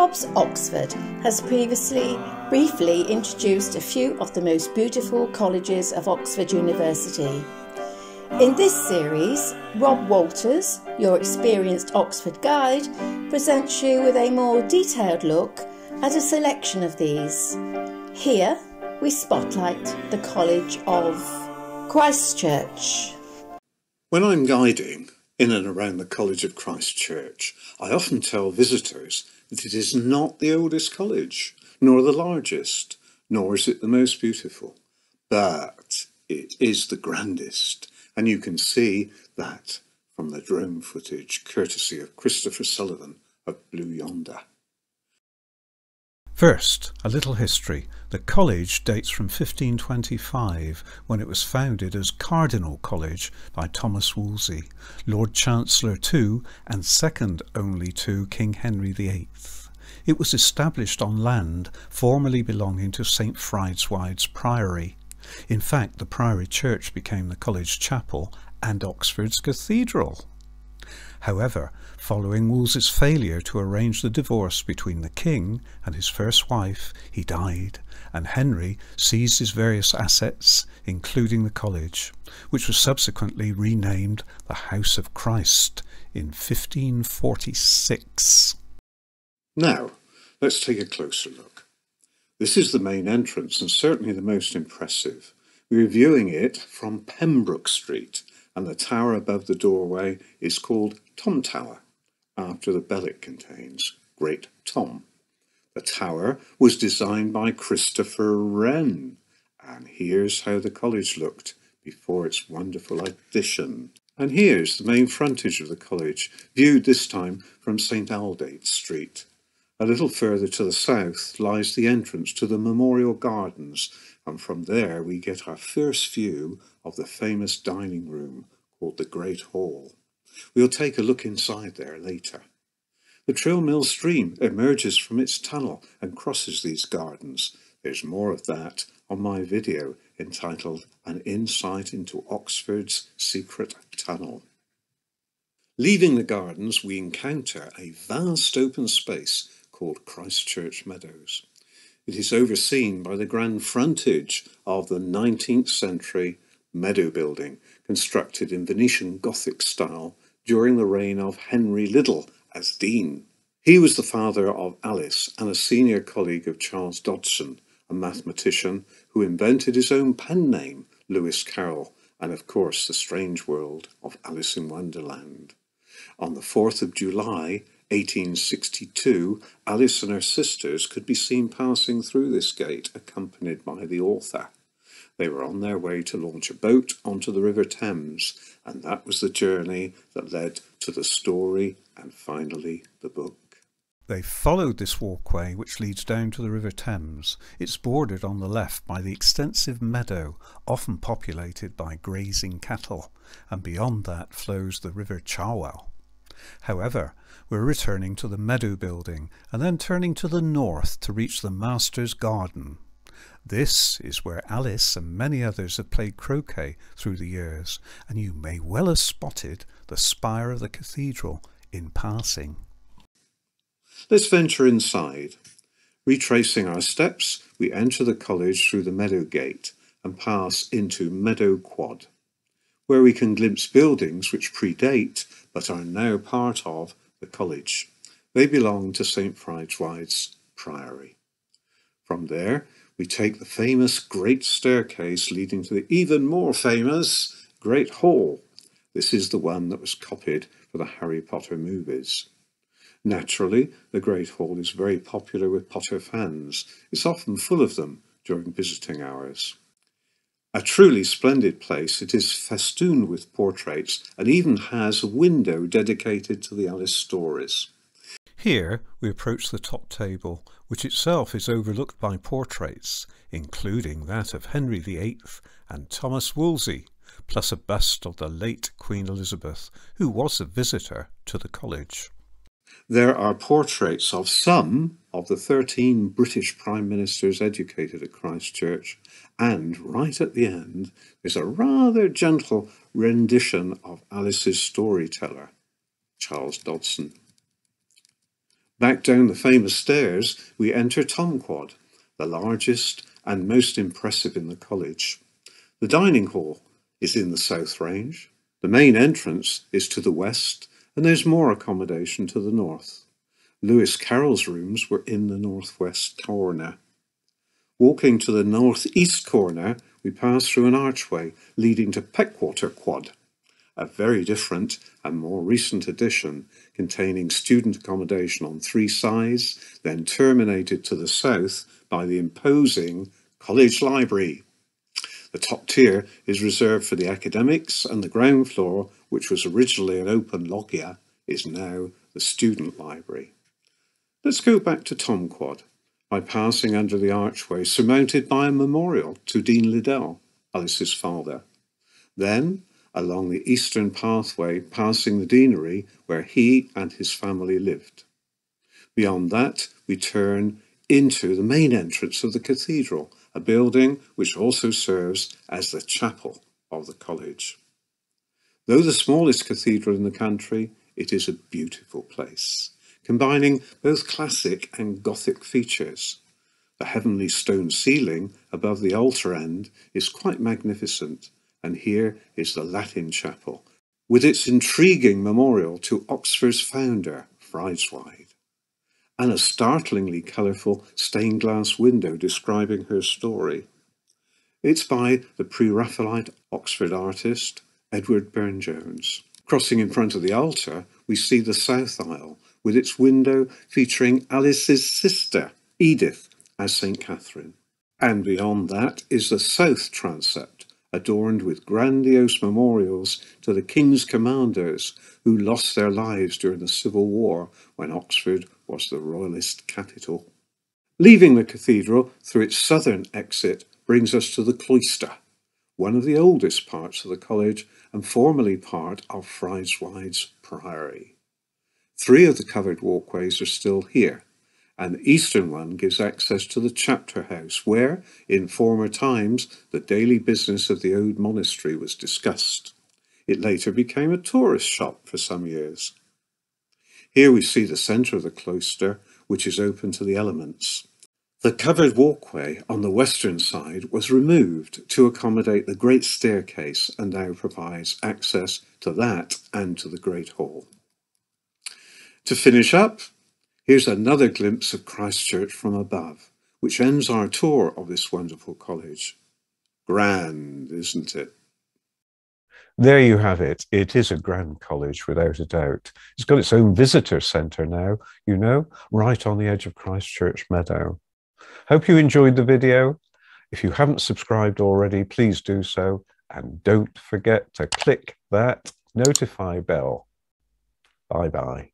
Bob's Oxford has briefly introduced a few of the most beautiful colleges of Oxford University. In this series, Rob Walters, your experienced Oxford guide, presents you with a more detailed look at a selection of these. Here we spotlight the College of Christ Church. When I'm guiding in and around the College of Christ Church, I often tell visitors that it is not the oldest college, nor the largest, nor is it the most beautiful, but it is the grandest, and you can see that from the drone footage courtesy of Christopher Sullivan of Blue Yonder. First, a little history. The college dates from 1525, when it was founded as Cardinal College by Thomas Wolsey, Lord Chancellor to and second only to King Henry VIII. It was established on land formerly belonging to St. Frideswide's Priory. In fact, the Priory Church became the college chapel and Oxford's Cathedral. However, following Wolsey's failure to arrange the divorce between the king and his first wife, he died, and Henry seized his various assets, including the college, which was subsequently renamed the House of Christ in 1546. Now, let's take a closer look. This is the main entrance and certainly the most impressive. We're viewing it from Pembroke Street, and the tower above the doorway is called Tom Tower, after the bell it contains, Great Tom. The tower was designed by Christopher Wren, and here's how the college looked before its wonderful addition. And here's the main frontage of the college, viewed this time from St. Aldate Street. A little further to the south lies the entrance to the Memorial Gardens, and from there we get our first view of the famous dining room called the Great Hall. We'll take a look inside there later. The Trill Mill stream emerges from its tunnel and crosses these gardens. There's more of that on my video entitled An Insight into Oxford's Secret Tunnel. Leaving the gardens, we encounter a vast open space called Christ Church Meadows. It is overseen by the grand frontage of the 19th century Meadow Building, constructed in Venetian Gothic style during the reign of Henry Liddell as Dean. He was the father of Alice and a senior colleague of Charles Dodgson, a mathematician who invented his own pen name, Lewis Carroll, and of course the strange world of Alice in Wonderland. On the 4th of July, 1862, Alice and her sisters could be seen passing through this gate, accompanied by the author. They were on their way to launch a boat onto the River Thames, and that was the journey that led to the story and finally the book. They followed this walkway which leads down to the River Thames. It's bordered on the left by the extensive meadow, often populated by grazing cattle, and beyond that flows the River Cherwell. However, we're returning to the Meadow Building and then turning to the north to reach the Master's Garden. This is where Alice and many others have played croquet through the years, and you may well have spotted the spire of the cathedral in passing. Let's venture inside. Retracing our steps, we enter the college through the Meadow Gate and pass into Meadow Quad, where we can glimpse buildings which predate but are now part of the college. They belong to St. Frideswide's Priory. From there, we take the famous Great Staircase leading to the even more famous Great Hall. This is the one that was copied for the Harry Potter movies. Naturally, the Great Hall is very popular with Potter fans. It's often full of them during visiting hours. A truly splendid place, it is festooned with portraits and even has a window dedicated to the Alice stories. Here we approach the top table, which itself is overlooked by portraits, including that of Henry VIII and Thomas Wolsey, plus a bust of the late Queen Elizabeth, who was a visitor to the college. There are portraits of some of the 13 British Prime Ministers educated at Christ Church, and right at the end is a rather gentle rendition of Alice's storyteller, Charles Dodgson. Back down the famous stairs, we enter Tom Quad, the largest and most impressive in the college. The dining hall is in the south range. The main entrance is to the west, and there's more accommodation to the north. Lewis Carroll's rooms were in the northwest corner. Walking to the northeast corner, we pass through an archway leading to Peckwater Quad, a very different and more recent addition containing student accommodation on 3 sides, then terminated to the south by the imposing College Library. The top tier is reserved for the academics, and the ground floor, which was originally an open loggia, is now the student library. Let's go back to Tom Quad by passing under the archway surmounted by a memorial to Dean Liddell, Alice's father. Then, along the eastern pathway, passing the deanery where he and his family lived. Beyond that, we turn into the main entrance of the cathedral, a building which also serves as the chapel of the college. Though the smallest cathedral in the country, it is a beautiful place, combining both classic and Gothic features. The heavenly stone ceiling above the altar end is quite magnificent, and here is the Latin chapel, with its intriguing memorial to Oxford's founder, Frideswide, and a startlingly colourful stained glass window describing her story. It's by the pre-Raphaelite Oxford artist, Edward Burne-Jones. Crossing in front of the altar, we see the south aisle, with its window featuring Alice's sister, Edith, as St. Catherine. And beyond that is the south transept, adorned with grandiose memorials to the King's commanders who lost their lives during the Civil War when Oxford was the royalist capital. Leaving the cathedral through its southern exit brings us to the cloister, one of the oldest parts of the college and formerly part of Frideswide's Priory. 3 of the covered walkways are still here, and the eastern one gives access to the chapter house where, in former times, the daily business of the old monastery was discussed. It later became a tourist shop for some years. Here we see the centre of the cloister, which is open to the elements. The covered walkway on the western side was removed to accommodate the great staircase and now provides access to that and to the Great Hall. To finish up, here's another glimpse of Christ Church from above, which ends our tour of this wonderful college. Grand, isn't it? There you have it. It is a grand college, without a doubt. It's got its own visitor centre now, you know, right on the edge of Christ Church Meadow. Hope you enjoyed the video. If you haven't subscribed already, please do so. And don't forget to click that notify bell. Bye-bye.